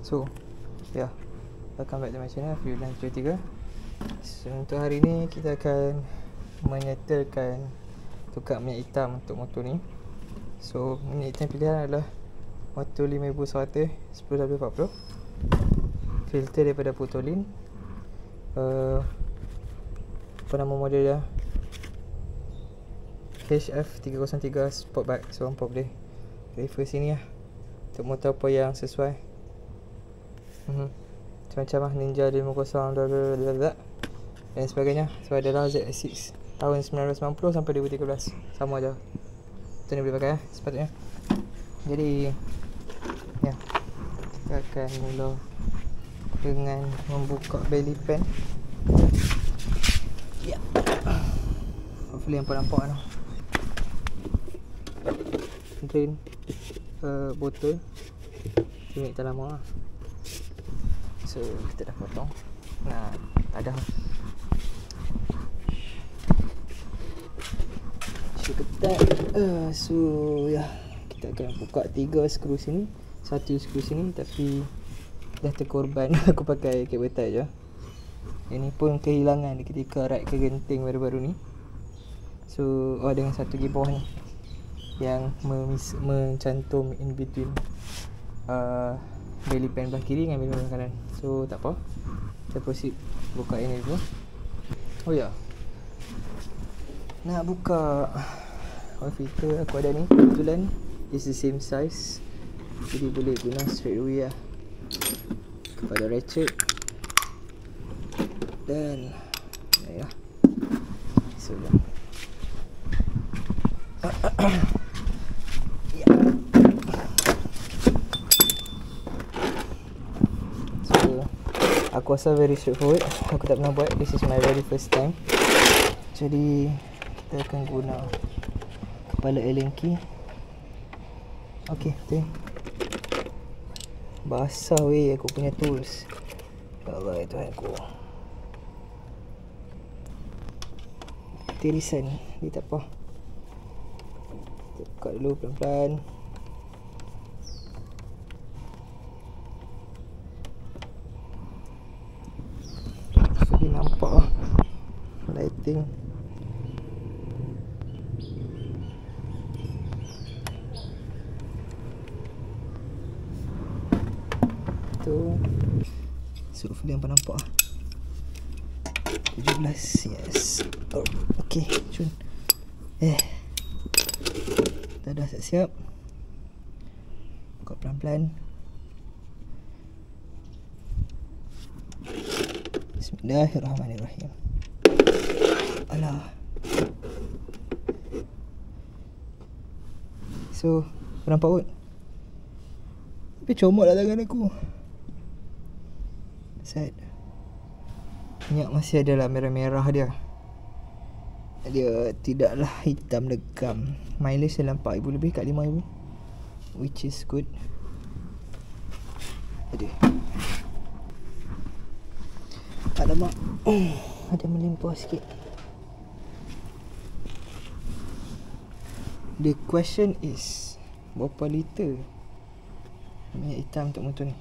So ya, welcome back to my channel Freelance 23. So untuk hari ni kita akan menyetelkan tukar minyak hitam untuk motor ni. So minyak hitam pilihan adalah motor 5100 10W40, filter daripada Putolin, apa nama model dia, HF303 Sportback. So hampa boleh refer sini lah untuk motor apa yang sesuai. Macam lah Ninja 550 dan sebagainya. So adalah ZX6 tahun 1990 sampai 2013, sama aja. Itu ni boleh pakai sepatutnya. Jadi ya, kita akan mula dengan membuka belly pan. Ya, hopefully hampa nampak lah. Drain botol minyak hitam lama lah. So kita dah potong. Nah, tak ada. So ketat. So ya, kita akan buka 3 skru sini, 1 skru sini, tapi dah terkorban aku pakai kabel tie je. Ini pun kehilangan ketika ride ke genting baru-baru ni. So dengan satu lagi bawah ni yang mencantum in between belly pan belah kiri dengan belly pan belah kanan. So tak apa, kita proceed buka ini dulu. Oh ya, nak buka oil filter aku ada ni, kebetulan is the same size, jadi boleh guna straight away lah kepada ratchet. Dan ya, so ya. Aku rasa very straightforward. Aku tak pernah buat. This is my very first time. Jadi kita akan guna kepala Allen key. Okay, tu ni. Basah weh aku punya tools. Allah Tuhan aku. Tirisan ni tak apa. Kita buka dulu pelan-pelan. Nampak lah lighting. Tu so hopefully hampa nampak lah. 17, yes. Oh, okay, cun. Kita dah siap-siap. Buka pelan-pelan. Bismillahirrahmanirrahim. Alah. So, nampak kot? Tapi comot lah tangan aku. Sad. Minyak masih adalah merah-merah dia. Dia tidaklah hitam legam. Mileage dalam 4,000 lebih kat 5,000, which is good. Aduh, alamak, ada melimpah sikit. The question is, berapa liter minyak hitam untuk motor ni?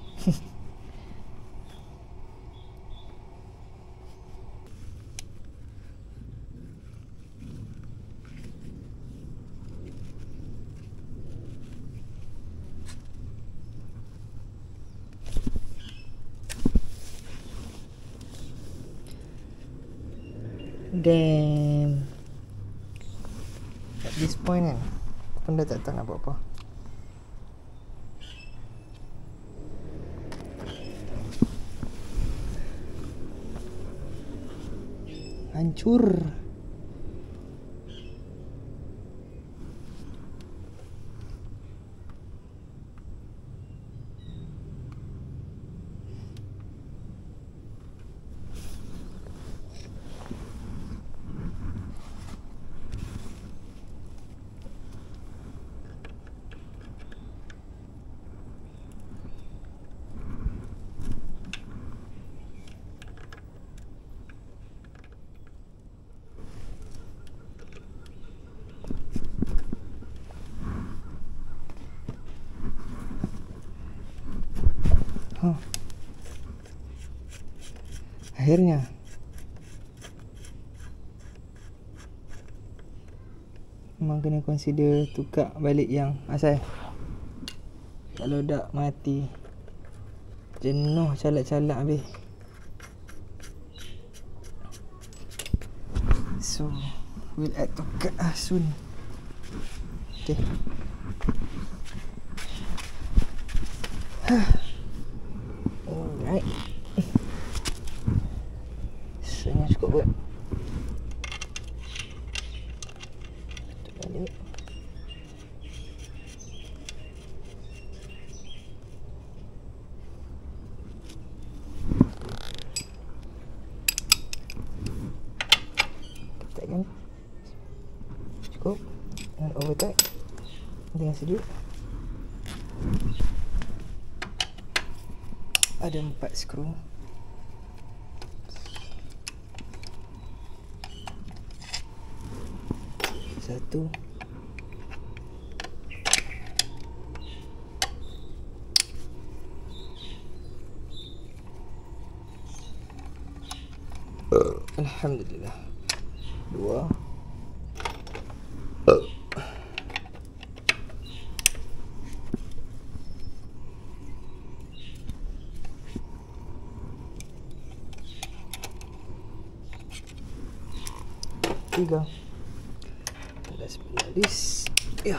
Damn. At this point kan, aku pun dah tak tahu nak buat apa. Hancur. Akhirnya memang kena consider tukar balik yang asal. Kalau tak mati jenuh calak-calak habis. So we'll add tukar soon. Okay. Alright. Rasanya cukup buat. Tutup balik. Ketat kan? Cukup. Dan overtight dengan sejuk. Ada 4 skru. Satu. Alhamdulillah. 2. Tiga. Ada spinalis. Ya.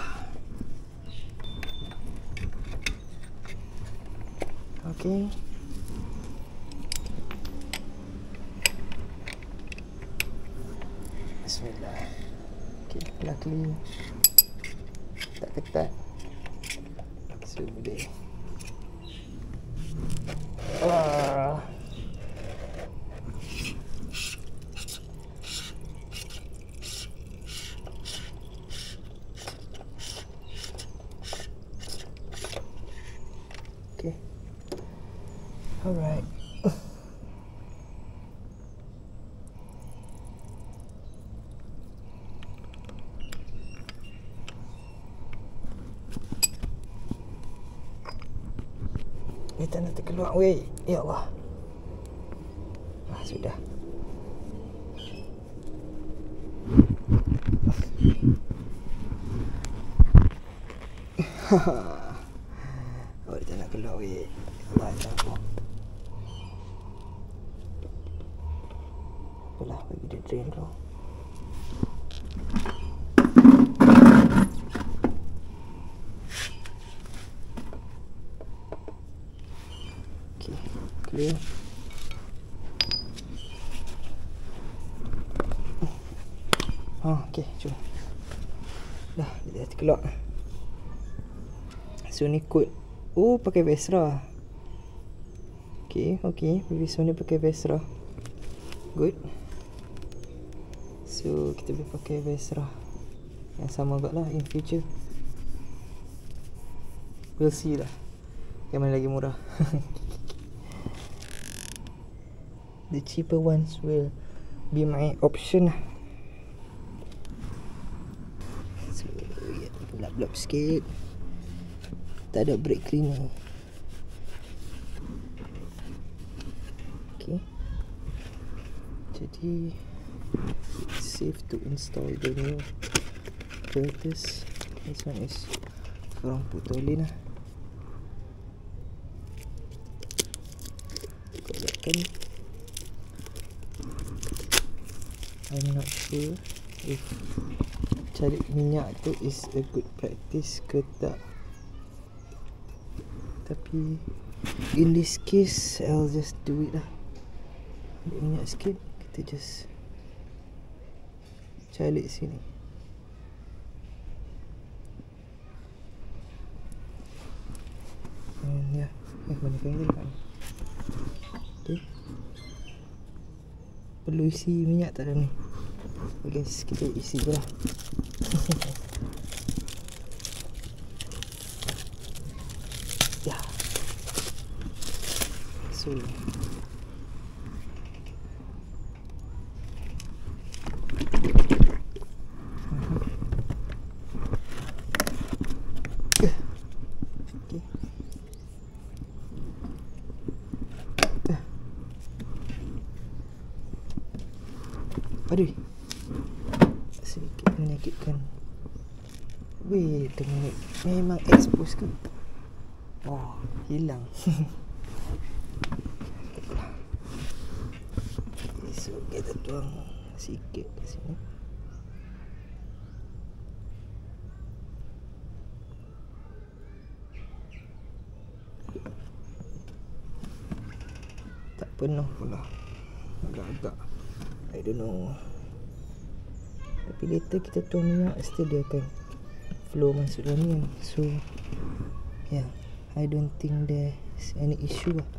Okay. Bismillah. Okay, luckily tak ketat. So boleh. Okay. Alright. Kita nak terkeluar, weh. Ya Allah. Sudah. Oh, dia nak keluar, weh. Allah, Allah. Apalah, bagi dia drain tu. Okay, clear. Okay, jom. Dah, dia dah terkeluar. So ni kod. Oh, pakai Vesra. Okay, okay. So ni pakai Vesra. Good. So kita boleh pakai Vesra yang sama juga lah in future. We'll see lah yang mana lagi murah. The cheaper ones will be my option lah. So gelap-gelap sikit. Tak ada brake cleaner. Okay. Jadi safe to install the new filters. This one is from Putolin lah. Kolekan. I'm not sure if cari minyak tu is a good practice ke tak. Tapi in this case I'll just do it lah. Ambil minyak sikit, kita just calik sini. And ya, mana kain tadi kan? Okay. Perlu isi minyak tak dalam ni? Okay guys, kita isi je lah. Ya. So Aduh, sedikit menyakitkan. Wait a minute, memang expose ke? Oh, hilang. So kita tuang sikit kat sini. Tak penuh pula, agak-agak, I don't know. Tapi later kita tuang minyak, still dia akan flow masuk dalam ni. So yeah, I don't think there's any issue lah.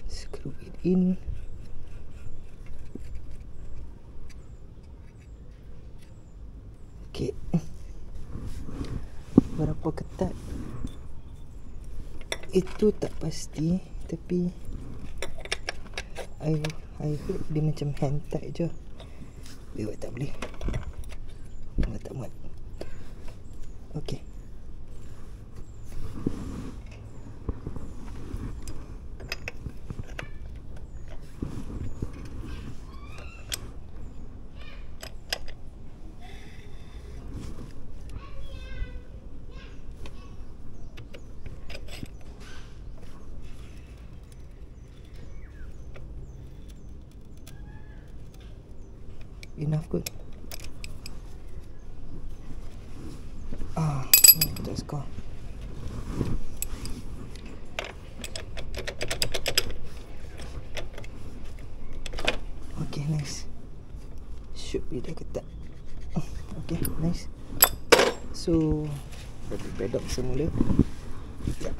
Screw it in. Okay, berapa ketat itu tak pasti, tapi I hope dia macam hand tight je. Biar tak boleh, tak muat. Okay, enough kot. Kita skor. Okay, nice. Should be dah ketat. Okay, nice. So bagi pedok semula. Ya.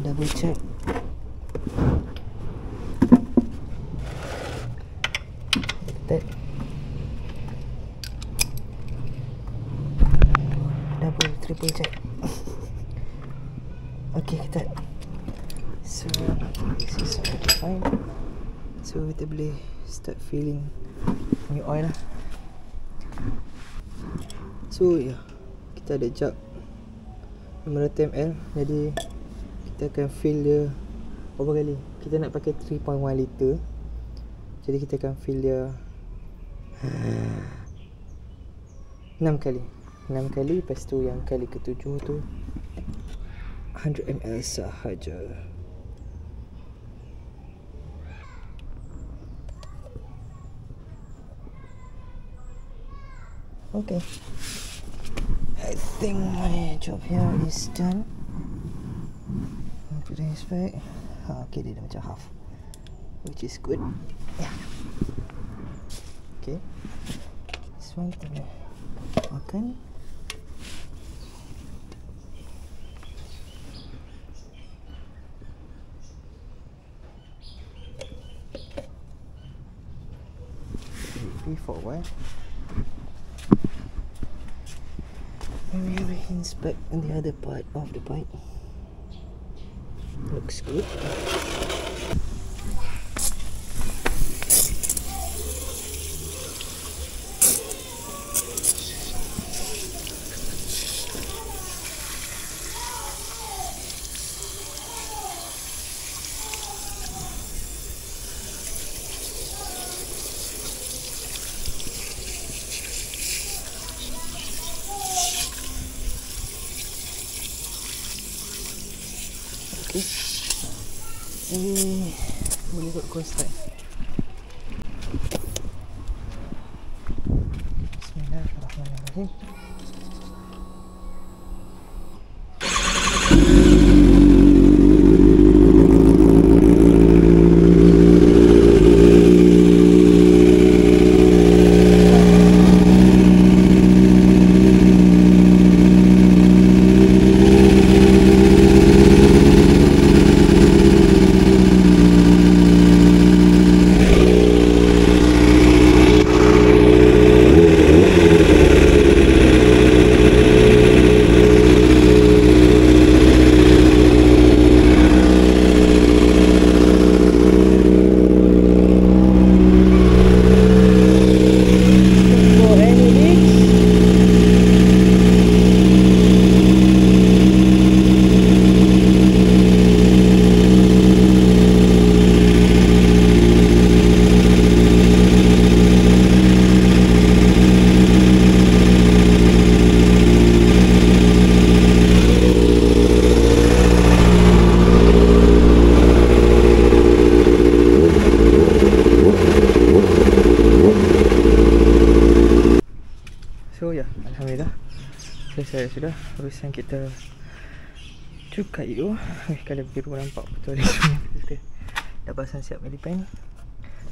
Double check. Ketat. Triple check. Okay, ketat. So this is already fine. So kita boleh start filling new oil lah. So yeah, kita ada jug 500 ml, jadi kita akan fill dia berapa kali? Kita nak pakai 3.1 liter, jadi kita akan fill dia 6 kali. Lepas tu yang kali ke-7 tu 100 ml sahaja. Okay, I think my job here is done. Put this back. Okay, dia dah macam half, which is good. Yeah. Okay, this one kita boleh makan. Be for a while. And we have a hinge back on the other part of the pipe. Looks good. Okay, ini boleh buat cold start. Bismillahirrahmanirrahim. selesai sudah urusan kita cukai itu. Kalau biru nampak betul ni semua filter. Dah pasang siap Milipen.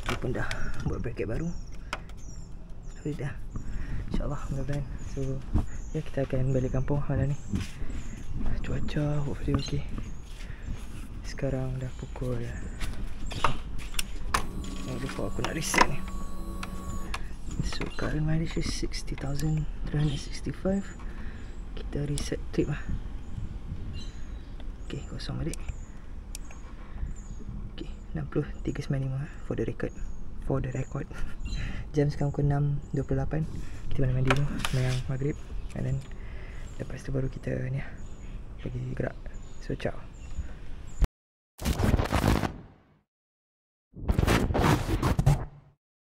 Dia pun dah buat bracket baru. So dah, InsyaAllah mudah-mudahan. So ya, kita akan balik kampung malam ni. Cuaca hopefully okay. Sekarang dah pukul lupa aku nak reset ni. So current mileage is 60,365. Kita reset trip lah. Okay, kosong balik. Okay, 63.95 for the record. Jam sekarang pukul 6.28. Kita mandi dulu, sembahyang maghrib. And then lepas tu baru kita ni lah, pergi gerak. So ciao.